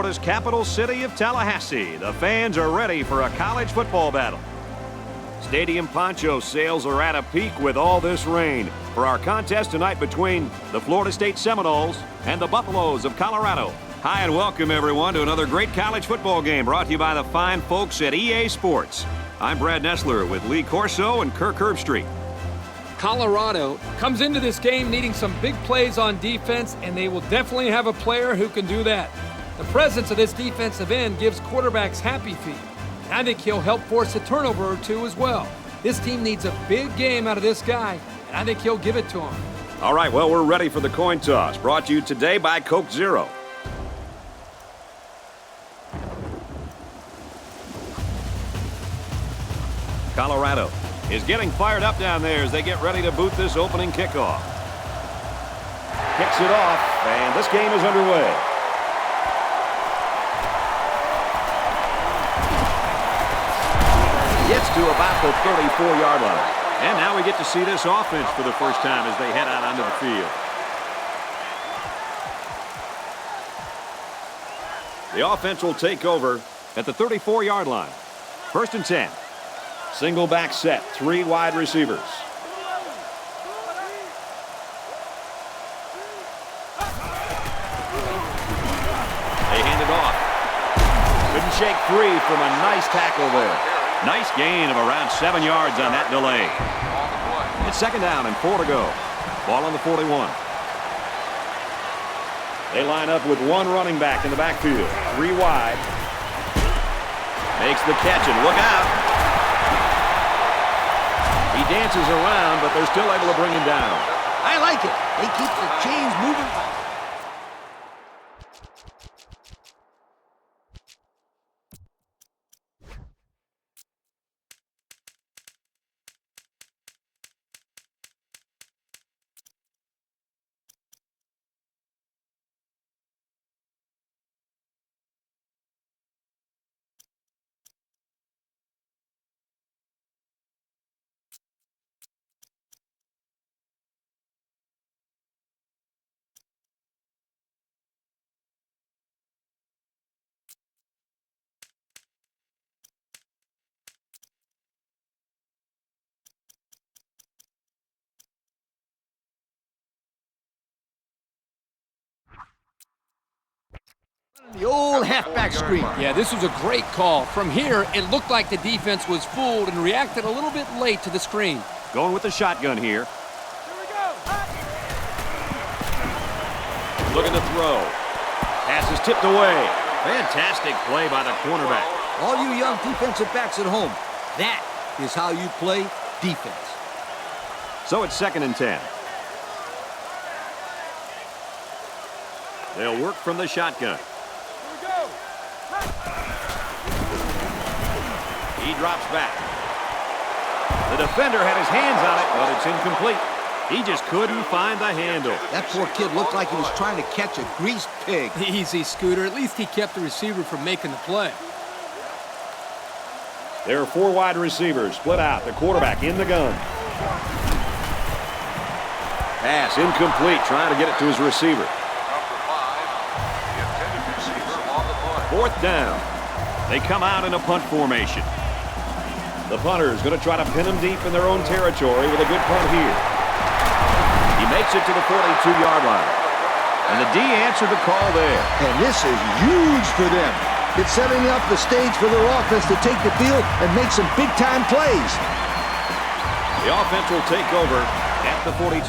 Florida's capital city of Tallahassee, the fans are ready for a college football battle. Stadium poncho sales are at a peak with all this rain for our contest tonight between the Florida State Seminoles and the Buffaloes of Colorado. Hi and welcome everyone to another great college football game brought to you by the fine folks at EA Sports. I'm Brad Nessler with Lee Corso and Kirk Herbstreit. Colorado comes into this game needing some big plays on defense, and they will definitely have a player who can do that. The presence of this defensive end gives quarterbacks happy feet. I think he'll help force a turnover or two as well. This team needs a big game out of this guy, and I think he'll give it to him. All right, well, we're ready for the coin toss, brought to you today by Coke Zero. Colorado is getting fired up down there as they get ready to boot this opening kickoff. Kicks it off, and this game is underway. Gets to about the 34-yard line. And now we get to see this offense for the first time as they head out onto the field. The offense will take over at the 34-yard line. 1st and 10. Single back set, 3 wide receivers. They hand it off. Couldn't shake free from a nice tackle there. Nice gain of around 7 yards on that delay. It's 2nd down and 4 to go. Ball on the 41. They line up with 1 running back in the backfield. 3 wide. Makes the catch and look out. He dances around, but they're still able to bring him down. I like it. They keep the chains moving. The old halfback screen. Yeah, this was a great call. From here, it looked like the defense was fooled and reacted a little bit late to the screen. Going with the shotgun here. Looking to throw. Pass is tipped away. Fantastic play by the cornerback. All you young defensive backs at home, that is how you play defense. So it's 2nd and 10. They'll work from the shotgun. He drops back. The defender had his hands on it, but it's incomplete. He just couldn't find the handle. That poor kid looked like he was trying to catch a greased pig. Easy, Scooter. At least he kept the receiver from making the play. There are 4 wide receivers split out. The quarterback in the gun. Pass incomplete, trying to get it to his receiver. 4th down. They come out in a punt formation. The punter is going to try to pin them deep in their own territory with a good punt here. He makes it to the 42-yard line. And the D answered the call there. And this is huge for them. It's setting up the stage for their offense to take the field and make some big-time plays. The offense will take over at the 42.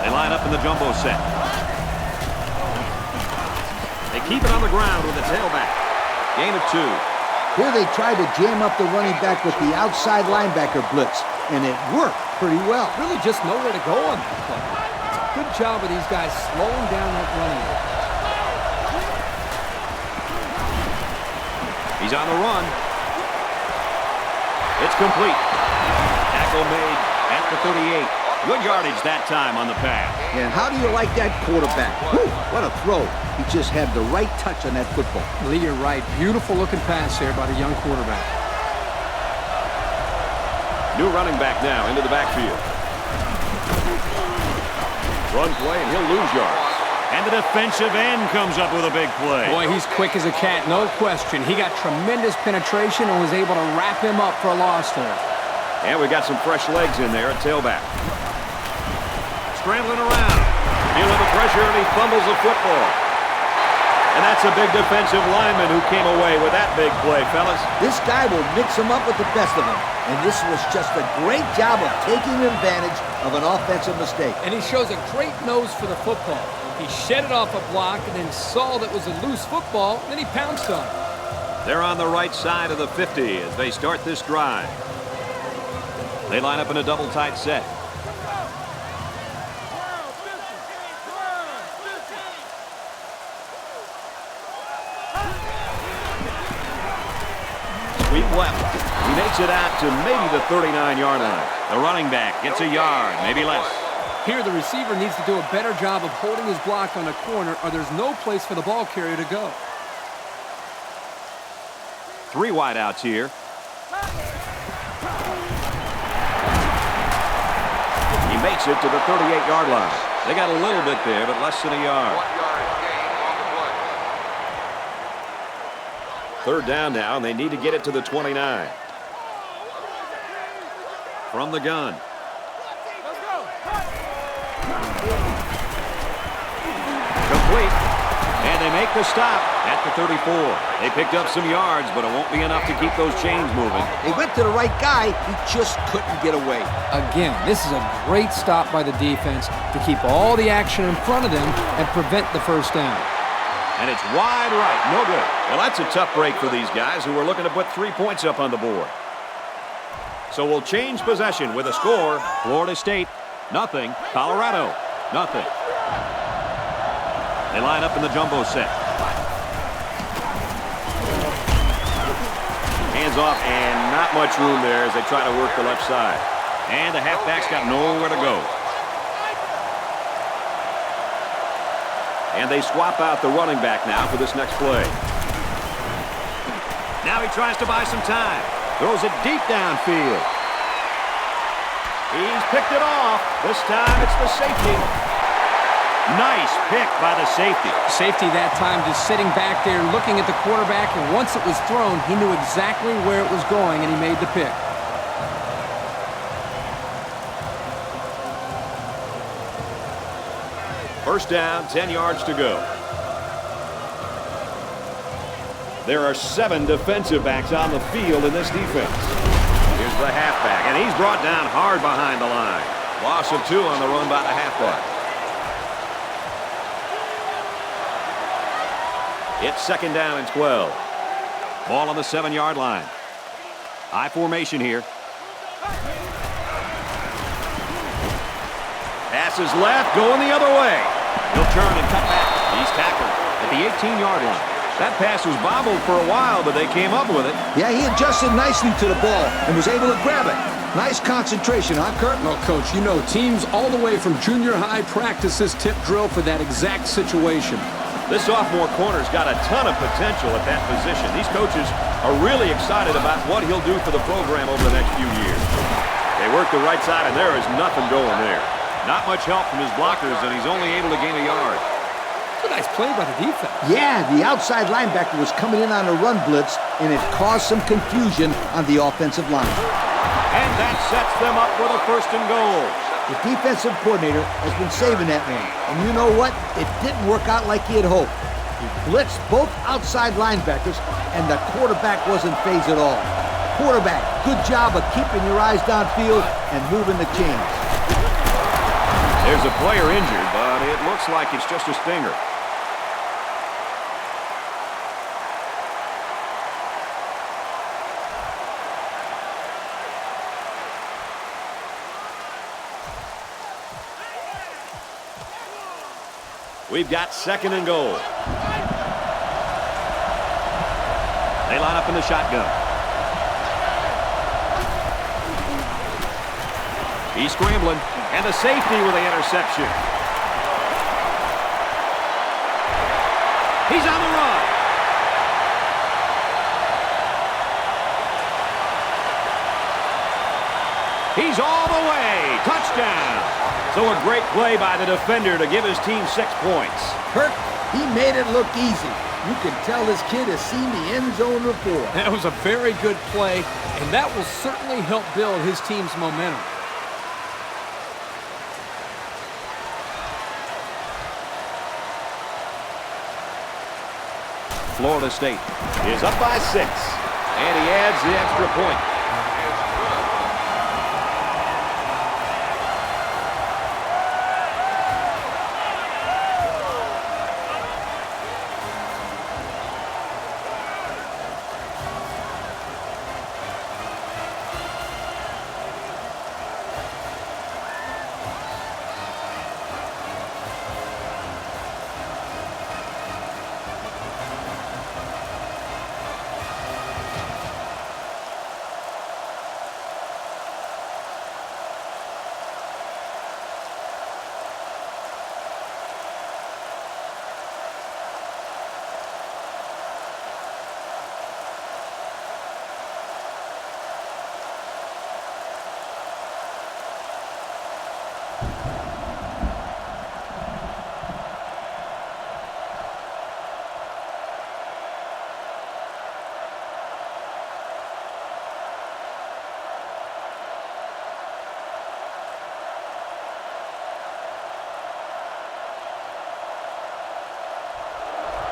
They line up in the jumbo set. They keep it on the ground with the tailback. Gain of 2. Here they tried to jam up the running back with the outside linebacker blitz, and it worked pretty well. Really just nowhere to go on that play. Good job with these guys slowing down that running game. He's on the run. It's complete. Tackle made at the 38. Good yardage that time on the pass. And how do you like that quarterback? Whew, what a throw. He just had the right touch on that football. Lee, you're right. Beautiful looking pass there by the young quarterback. New running back now into the backfield. Run play and he'll lose yards. And the defensive end comes up with a big play. Boy, he's quick as a cat, no question. He got tremendous penetration and was able to wrap him up for a loss there. And we got some fresh legs in there at tailback. Scrambling around. Feeling the pressure, and he fumbles the football. And that's a big defensive lineman who came away with that big play, fellas. This guy will mix them up with the best of them. And this was just a great job of taking advantage of an offensive mistake. And he shows a great nose for the football. He shed it off a block and then saw that was a loose football, and then he pounced on it. They're on the right side of the 50 as they start this drive. They line up in a double tight set. Sweep left. He makes it out to maybe the 39-yard line. The running back gets a yard, maybe less. Here, the receiver needs to do a better job of holding his block on a corner, or there's no place for the ball carrier to go. 3 wideouts here. He makes it to the 38-yard line. They got a little bit there, but less than a yard. 3rd down now, and they need to get it to the 29. From the gun. Complete. And they make the stop at the 34. They picked up some yards, but it won't be enough to keep those chains moving. They went to the right guy. He just couldn't get away. Again, this is a great stop by the defense to keep all the action in front of them and prevent the first down. And it's wide right. No good. Well, that's a tough break for these guys who are looking to put 3 points up on the board. So we'll change possession with a score. Florida State, 0. Colorado, 0. They line up in the jumbo set. Hands off, and not much room there as they try to work the left side. And the halfback's got nowhere to go. And they swap out the running back now for this next play. Now he tries to buy some time. Throws it deep downfield. He's picked it off. This time it's the safety. Nice pick by the safety. Safety that time just sitting back there looking at the quarterback, and once it was thrown, he knew exactly where it was going, and he made the pick. First down, 10 yards to go. There are 7 defensive backs on the field in this defense. Here's the halfback, and he's brought down hard behind the line. Loss of 2 on the run by the halfback. It's 2nd down and 12. Ball on the 7-yard line. I formation here. Passes left, going the other way. He'll turn and cut back. He's tackled at the 18-yard line. That pass was bobbled for a while, but they came up with it. Yeah, he adjusted nicely to the ball and was able to grab it. Nice concentration, huh, Kurt? Well, Coach, you know, teams all the way from junior high practice this tip drill for that exact situation. This sophomore corner's got a ton of potential at that position. These coaches are really excited about what he'll do for the program over the next few years. They work the right side, and there is nothing going there. Not much help from his blockers, and he's only able to gain a yard. It's a nice play by the defense. Yeah, the outside linebacker was coming in on a run blitz, and it caused some confusion on the offensive line. And that sets them up with a 1st and goal. The defensive coordinator has been saving that one. And you know what? It didn't work out like he had hoped. He blitzed both outside linebackers, and the quarterback wasn't phased at all. Quarterback, good job of keeping your eyes downfield and moving the chains. There's a player injured, but it looks like it's just a stinger. We've got 2nd and goal. They line up in the shotgun. He's scrambling, and the safety with the interception. He's on the run. He's all the way. Touchdown. So a great play by the defender to give his team 6 points. Kirk, he made it look easy. You can tell this kid has seen the end zone before. That was a very good play, and that will certainly help build his team's momentum. Florida State is up by 6, and he adds the extra point.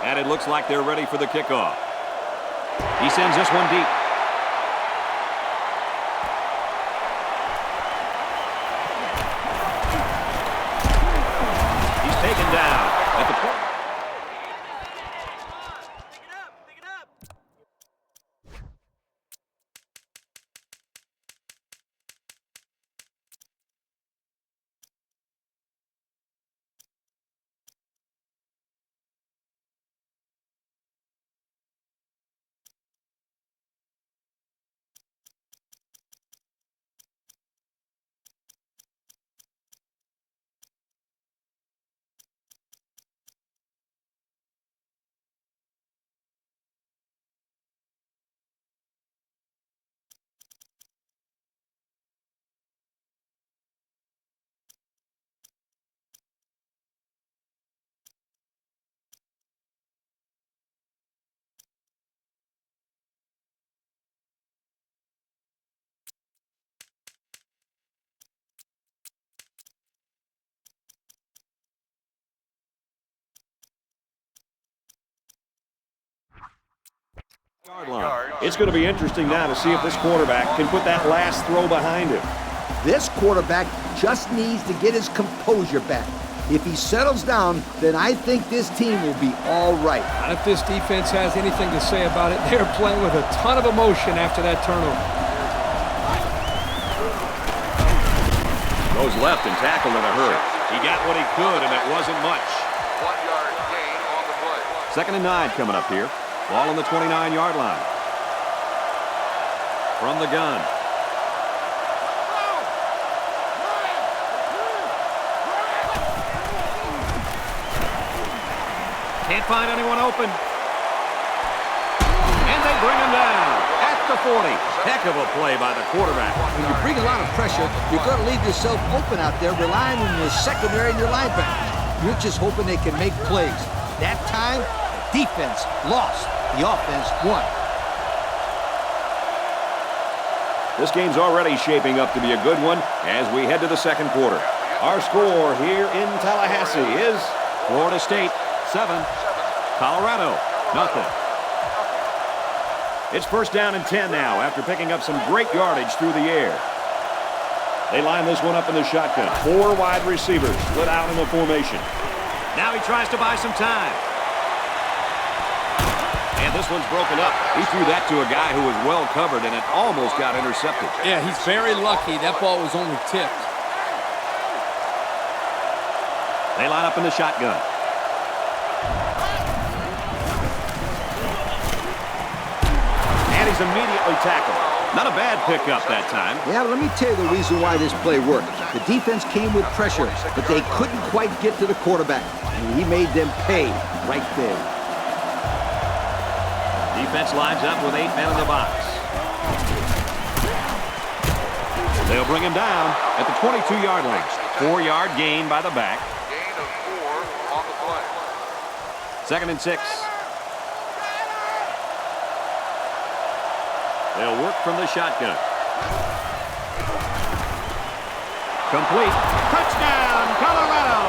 And it looks like they're ready for the kickoff. He sends this one deep. He's taken down at the point. Line. It's going to be interesting now to see if this quarterback can put that last throw behind him. This quarterback just needs to get his composure back. If he settles down, then I think this team will be all right. And if this defense has anything to say about it, they're playing with a ton of emotion after that turnover. Goes left and tackled in a hurry. He got what he could, and it wasn't much. 1-yard gain on the play. 2nd and 9 coming up here. Ball on the 29-yard line. From the gun. Can't find anyone open. And they bring him down at the 40. Heck of a play by the quarterback. When you bring a lot of pressure, you're going to leave yourself open out there, relying on your secondary and your linebackers. You're just hoping they can make plays. That time, the defense lost. The offense won. This game's already shaping up to be a good one as we head to the 2nd quarter. Our score here in Tallahassee is Florida State 7, Colorado nothing. It's 1st down and 10 now after picking up some great yardage through the air. They line this one up in the shotgun. 4 wide receivers split out in the formation. Now he tries to buy some time. And this one's broken up. He threw that to a guy who was well covered, and it almost got intercepted. Yeah, he's very lucky. That ball was only tipped. They line up in the shotgun. And he's immediately tackled. Not a bad pickup that time. Yeah, let me tell you the reason why this play worked. The defense came with pressure, but they couldn't quite get to the quarterback. And he made them pay right there. Defense lines up with 8 men in the box. They'll bring him down at the 22-yard line. 4-yard gain by the back. Gain of 4 on the play. 2nd and 6. They'll work from the shotgun. Complete. Touchdown, Colorado!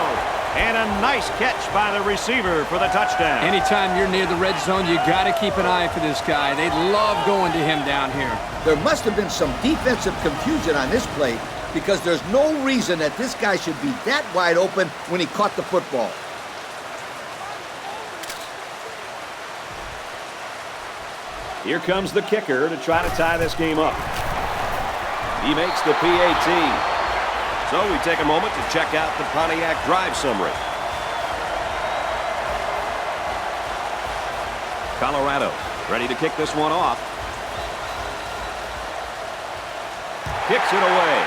And a nice catch by the receiver for the touchdown. Anytime you're near the red zone, you got to keep an eye for this guy. They love going to him down here. There must have been some defensive confusion on this play because there's no reason that this guy should be that wide open when he caught the football. Here comes the kicker to try to tie this game up. He makes the PAT. So we take a moment to check out the Pontiac drive summary. Colorado ready to kick this one off. Kicks it away.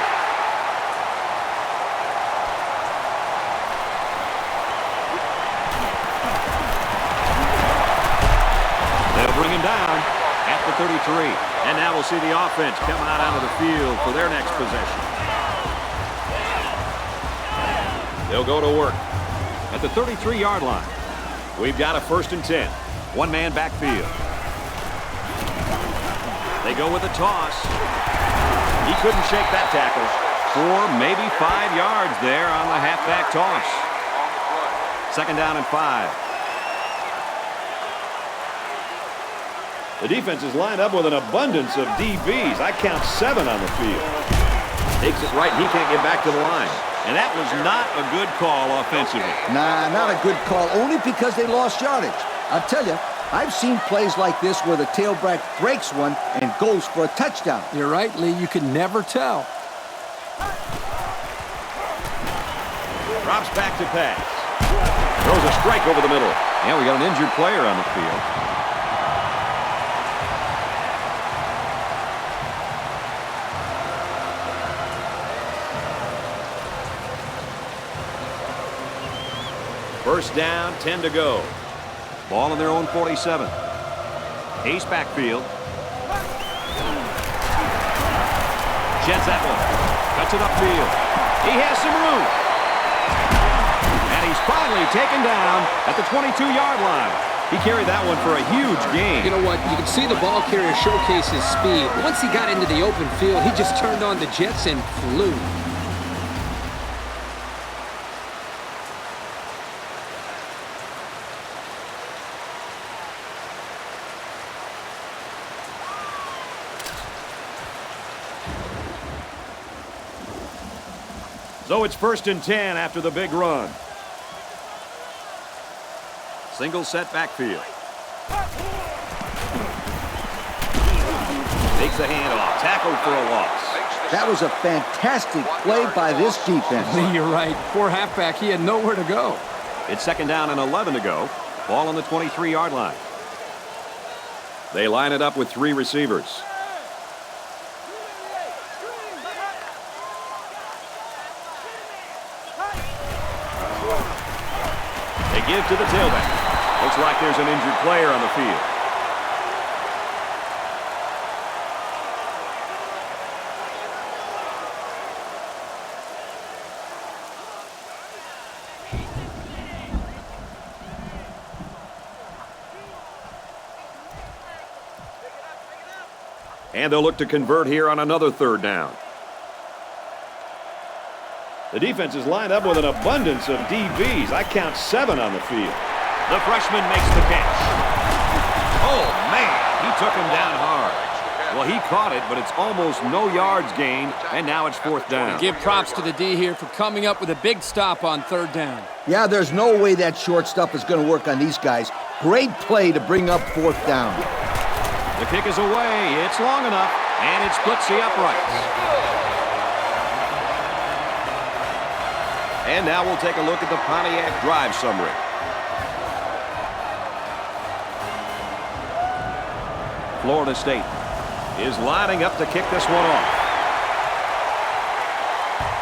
They'll bring him down at the 33. And now we'll see the offense come out onto the field for their next possession. They'll go to work at the 33-yard line. We've got a 1st and 10. One-man backfield. They go with a toss. He couldn't shake that tackle. 4, maybe 5 yards there on the halfback toss. 2nd down and 5. The defense is lined up with an abundance of DBs. I count 7 on the field. Takes it right, and he can't get back to the line. And that was not a good call offensively. Nah, not a good call, only because they lost yardage. I'll tell you, I've seen plays like this where the tailback breaks one and goes for a touchdown. You're right, Lee. You can never tell. Drops back to pass. Throws a strike over the middle. And we got an injured player on the field. First down, 10 to go. Ball in their own 47. Ace backfield. Sheds that one. Cuts it upfield. He has some room. And he's finally taken down at the 22-yard line. He carried that one for a huge gain. You know what? You can see the ball carrier showcase his speed. Once he got into the open field, he just turned on the jets and flew. So it's 1st and 10 after the big run. Single set backfield. Takes the handoff. Tackled for a loss. That was a fantastic play by this defense. Lee, you're right. Poor halfback. He had nowhere to go. It's 2nd down and 11 to go. Ball on the 23-yard line. They line it up with 3 receivers. Give to the tailback. Looks like there's an injured player on the field. And they'll look to convert here on another 3rd down. The defense is lined up with an abundance of DBs. I count 7 on the field. The freshman makes the catch. Oh, man, he took him down hard. Well, he caught it, but it's almost no yards gained, and now it's 4th down. Give props to the D here for coming up with a big stop on 3rd down. Yeah, there's no way that short stuff is going to work on these guys. Great play to bring up 4th down. The kick is away. It's long enough, and it splits the uprights. And now we'll take a look at the Pontiac drive summary. Florida State is lining up to kick this one off.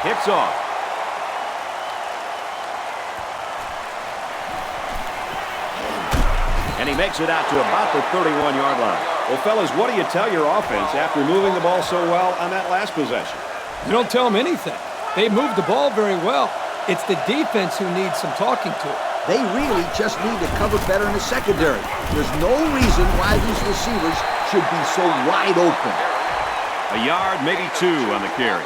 Kicks off. And he makes it out to about the 31-yard line. Well, fellas, what do you tell your offense after moving the ball so well on that last possession? You don't tell them anything. They moved the ball very well. It's the defense who needs some talking to. They really just need to cover better in the secondary. There's no reason why these receivers should be so wide open. A yard, maybe 2 on the carry.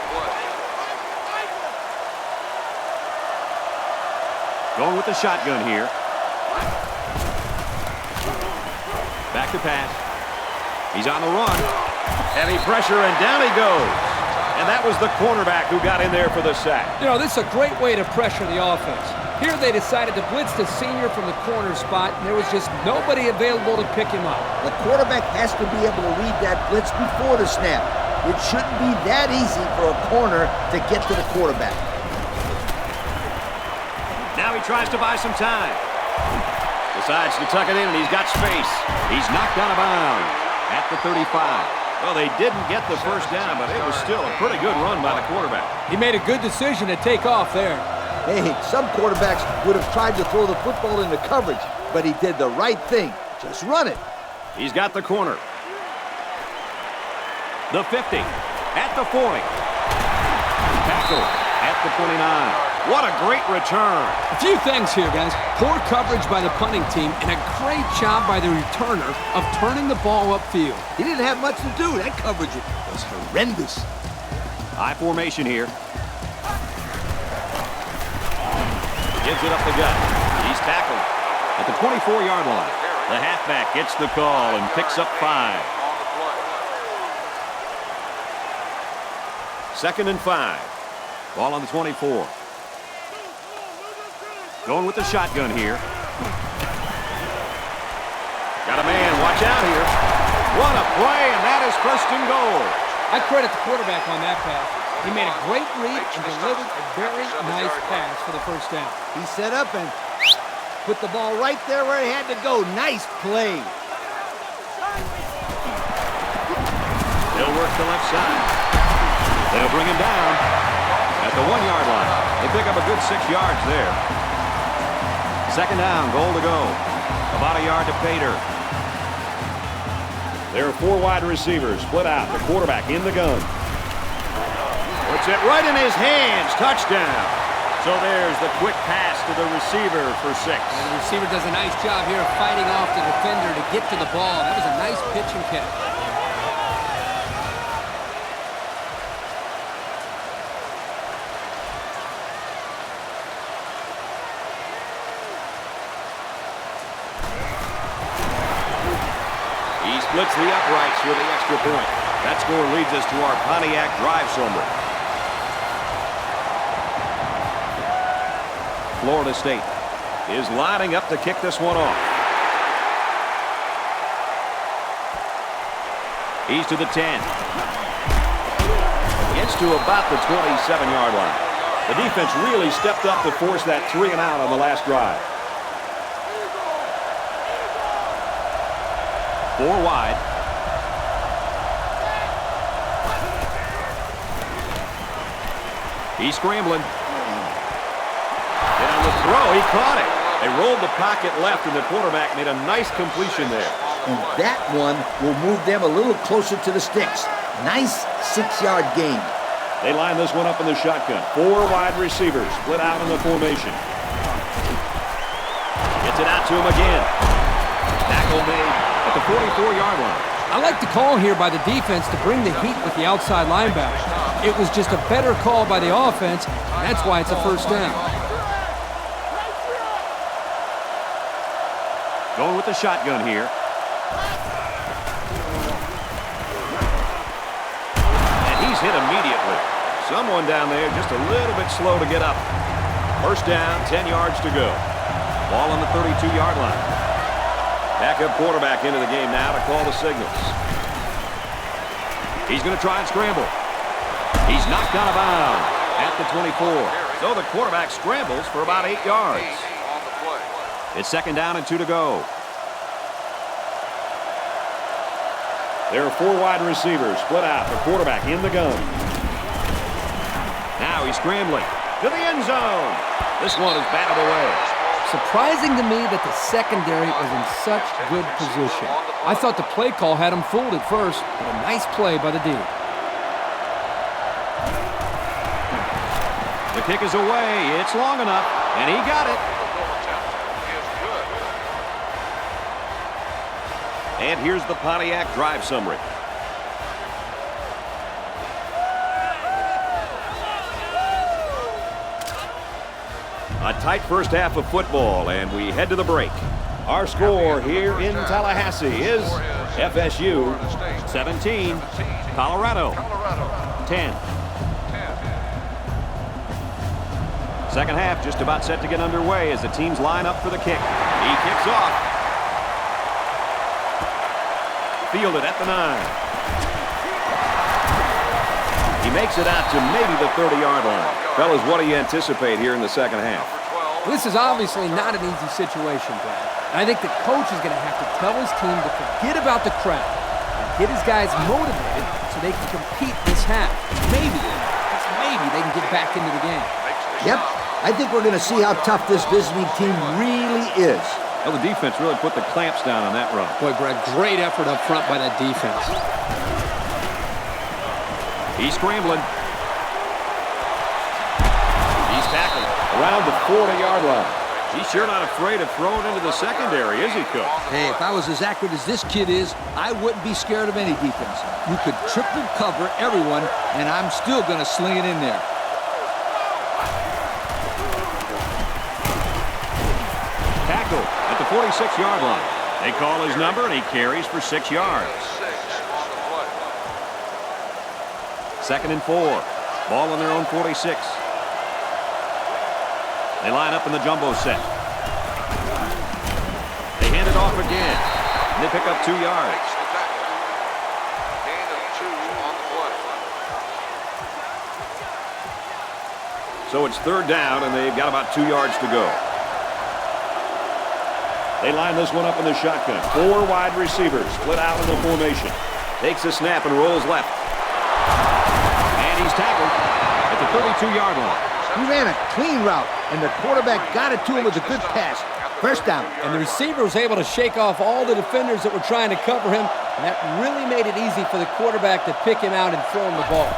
Going with the shotgun here. Back to pass. He's on the run. Heavy pressure, and down he goes. And that was the cornerback who got in there for the sack. You know, this is a great way to pressure the offense. Here they decided to blitz the senior from the corner spot, and there was just nobody available to pick him up. The quarterback has to be able to read that blitz before the snap. It shouldn't be that easy for a corner to get to the quarterback. Now he tries to buy some time. Decides to tuck it in, and he's got space. He's knocked out of bounds at the 35. Well, they didn't get the first down, but it was still a pretty good run by the quarterback. He made a good decision to take off there. Hey, some quarterbacks would have tried to throw the football into coverage, but he did the right thing. Just run it. He's got the corner. The 50, at the 40. Tackle at the 29. What a great return. A few things here, guys. Poor coverage by the punting team and a great job by the returner of turning the ball upfield. He didn't have much to do. That coverage was horrendous. High formation here. Gives it up the gut. He's tackled at the 24-yard line. The halfback gets the call and picks up 5. 2nd and 5. Ball on the 24. Going with the shotgun here. Got a man. Watch out here. What a play, and that is first and goal. I credit the quarterback on that pass. He made a great read and delivered a very nice pass for the first down. He set up and put the ball right there where he had to go. Nice play. They'll work the left side. They'll bring him down at the 1-yard line. They pick up a good 6 yards there. 2nd down, goal to go. About a yard to Pater. There are 4 wide receivers split out. The quarterback in the gun. Puts it right in his hands. Touchdown. So there's the quick pass to the receiver for 6. And the receiver does a nice job here of fighting off the defender to get to the ball. That was a nice pitch and catch. He splits the uprights for the extra point. That score leads us to our Pontiac drive summary. Florida State is lining up to kick this one off. He's to the 10. Gets to about the 27-yard line. The defense really stepped up to force that 3 and out on the last drive. 4 wide. He's scrambling. And on the throw, he caught it. They rolled the pocket left, and the quarterback made a nice completion there. And that one will move them a little closer to the sticks. Nice 6-yard gain. They line this one up in the shotgun. 4 wide receivers split out in the formation. Gets it out to him again. Tackle made at the 44-yard line. I like the call here by the defense to bring the heat with the outside linebacker. It was just a better call by the offense. That's why it's a first down. Going with the shotgun here. And he's hit immediately. Someone down there just a little bit slow to get up. First down, 10 yards to go. Ball on the 32-yard line. Backup quarterback into the game now to call the signals. He's going to try and scramble. He's knocked out of bounds at the 24. So the quarterback scrambles for about 8 yards. It's 2nd down and 2 to go. There are 4 wide receivers split out. The quarterback in the gun. Now he's scrambling to the end zone. This one is batted away. Surprising to me that the secondary was in such good position. I thought the play call had him fooled at first, but a nice play by the D. kick is away. It's long enough, and he got it. The full attempt is good. And here's the Pontiac drive summary. A tight first half of football, and we head to the break. Our score here in Tallahassee is FSU 17, Colorado 10. Second half just about set to get underway as the teams line up for the kick. He kicks off. Fielded at the 9. He makes it out to maybe the 30-yard line. Fellas, what do you anticipate here in the second half? This is obviously not an easy situation, Brad. And I think the coach is going to have to tell his team to forget about the crowd and get his guys motivated so they can compete this half. Maybe, just maybe, they can get back into the game. Yep, I think we're going to see how tough this visiting team really is. Well, the defense really put the clamps down on that run. Boy, Brad, great effort up front by that defense. He's scrambling. He's tackled around the 40-yard line. He's sure not afraid of throwing into the secondary, is he, Coach? Hey, if I was as accurate as this kid is, I wouldn't be scared of any defense. You could triple cover everyone, and I'm still going to sling it in there. Tackle at the 46-yard line. They call his number, and he carries for 6 yards. 6 on the play. Second and 4. Ball on their own 46. They line up in the jumbo set. They hand it off again. And they pick up 2 yards. Makes the tackle. Gain of 2 on the play. So it's third down, and they've got about 2 yards to go. They line this one up in the shotgun. 4 wide receivers split out in the formation. Takes a snap and rolls left. And he's tackled at the 32-yard line. He ran a clean route, and the quarterback got it to him with a good pass. First down. And the receiver was able to shake off all the defenders that were trying to cover him, and that really made it easy for the quarterback to pick him out and throw him the ball.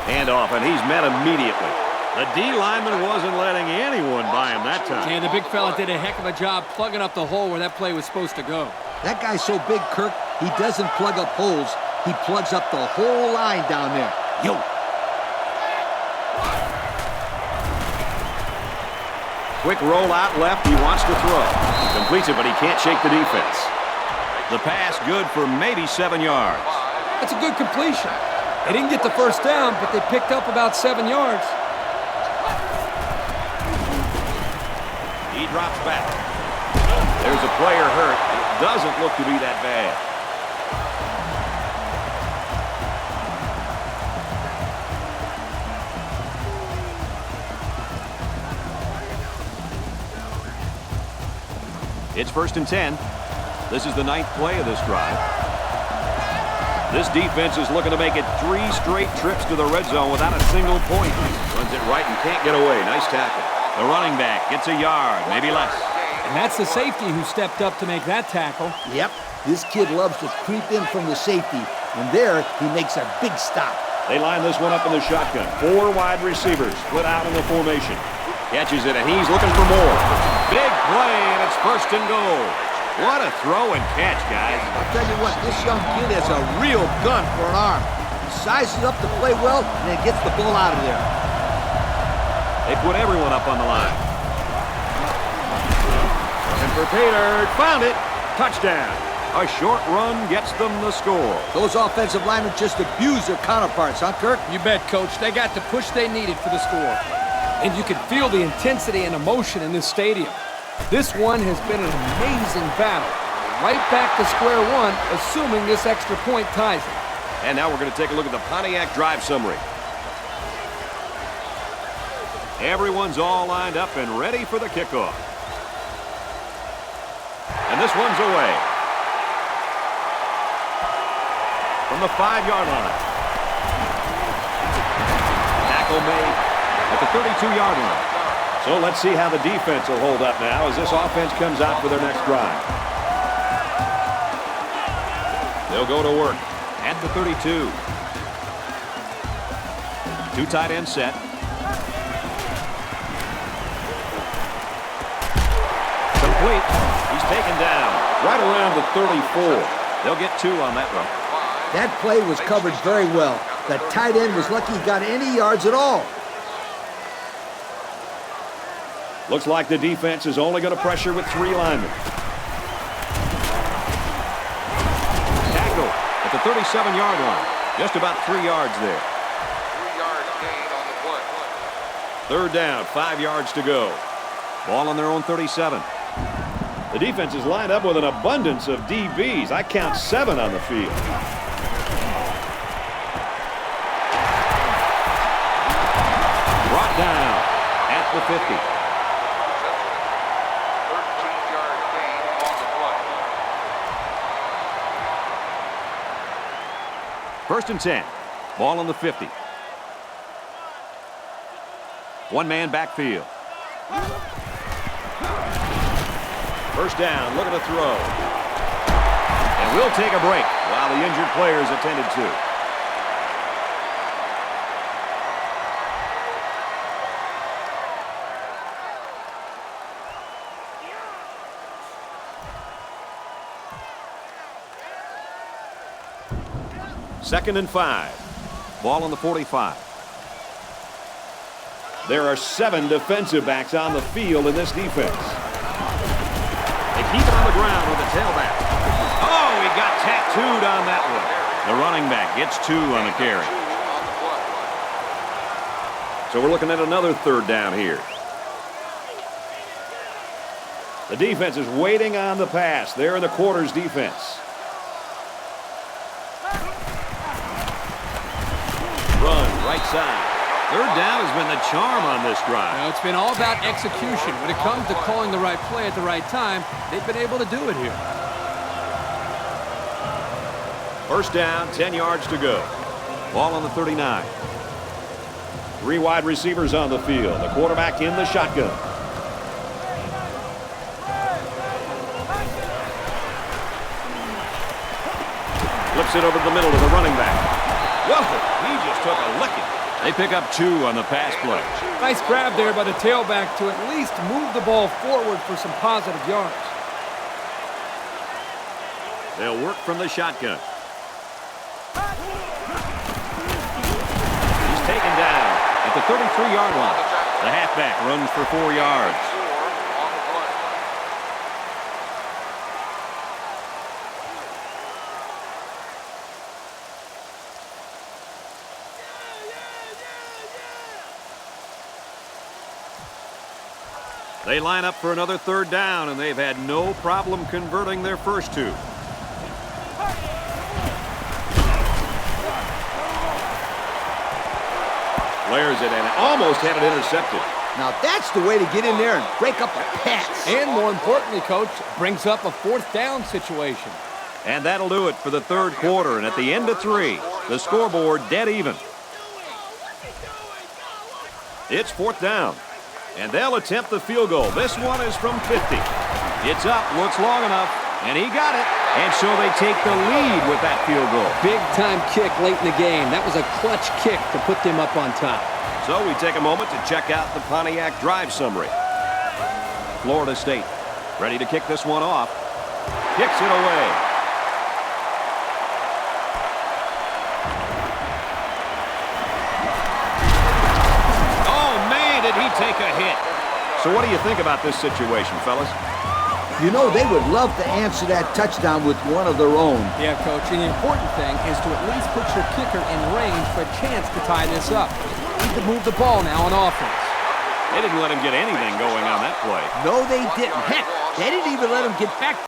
Hand off, and he's met immediately. The D lineman wasn't letting anyone by him that time. And the big fella did a heck of a job plugging up the hole where that play was supposed to go. That guy's so big, Kirk, he doesn't plug up holes. He plugs up the whole line down there. Yo. Quick roll out left. He wants to throw. Completes it, but he can't shake the defense. The pass good for maybe 7 yards. That's a good completion. They didn't get the first down, but they picked up about 7 yards. He drops back. There's a player hurt. It doesn't look to be that bad. It's first and 10. This is the 9th play of this drive. This defense is looking to make it 3 straight trips to the red zone without a single point. Runs it right and can't get away. Nice tackle. The running back gets a yard, maybe less. And that's the safety who stepped up to make that tackle. Yep, this kid loves to creep in from the safety, and there he makes a big stop. They line this one up in the shotgun. 4 wide receivers split out in the formation. Catches it, and he's looking for more. Big play, and it's first and goal. What a throw and catch, guys. I'll tell you what, this young kid has a real gun for an arm. He sizes up to play well, and then gets the ball out of there. They put everyone up on the line. And for Taylor, found it. Touchdown. A short run gets them the score. Those offensive linemen just abuse their counterparts, huh, Kirk? You bet, Coach. They got the push they needed for the score. And you could feel the intensity and emotion in this stadium. This one has been an amazing battle. Right back to square one, assuming this extra point ties it. And now we're going to take a look at the Pontiac drive summary. Everyone's all lined up and ready for the kickoff. And this one's away. From the 5-yard line. Tackle made at the 32-yard line. So let's see how the defense will hold up now as this offense comes out for their next drive. They'll go to work at the 32. Two tight end set. Complete. He's taken down right around the 34. They'll get 2 on that run. That play was covered very well. The tight end was lucky he got any yards at all. Looks like the defense is only going to pressure with 3 linemen. Tackle at the 37-yard line. Just about 3 yards there. 3-yard gain on the play. Third down, 5 yards to go. Ball on their own 37. The defense is lined up with an abundance of DBs. I count 7 on the field. Brought down at the 50. 13-yard gain on the play. First and 10. Ball on the 50. One-man backfield. First down, looking to throw. And we'll take a break while the injured player is attended to. Second and 5. Ball on the 45. There are 7 defensive backs on the field in this defense. They keep it on the ground with the tailback. Oh, he got tattooed on that one. The running back gets 2 on the carry. So we're looking at another third down here. The defense is waiting on the pass. They're in the quarters defense. Run right side. Third down has been the charm on this drive. Well, it's been all about execution. When it comes to calling the right play at the right time, they've been able to do it here. First down, 10 yards to go. Ball on the 39. 3 wide receivers on the field. The quarterback in the shotgun. Flips it over the middle to the running back. Whoa, he just took a licking. They pick up 2 on the pass play. Nice grab there by the tailback to at least move the ball forward for some positive yards. They'll work from the shotgun. He's taken down at the 33-yard line. The halfback runs for 4 yards. They line up for another third down, and they've had no problem converting their first 2. Flares it and almost had it intercepted. Now that's the way to get in there and break up a pass. And more importantly, Coach, brings up a 4th down situation. And that'll do it for the third quarter. And at the end of 3, the scoreboard dead even. It's 4th down. And they'll attempt the field goal. This one is from 50. It's up, looks long enough, and he got it. And so they take the lead with that field goal. Big-time kick late in the game. That was a clutch kick to put them up on top. So we take a moment to check out the Pontiac drive summary. Florida State ready to kick this one off. Kicks it away. He take a hit. So what do you think about this situation, fellas? You know, they would love to answer that touchdown with one of their own. Yeah, Coach, and the important thing is to at least put your kicker in range for a chance to tie this up. Need to move the ball now on offense. They didn't let him get anything going on that play. No, they didn't. Heck, they didn't even let him get back.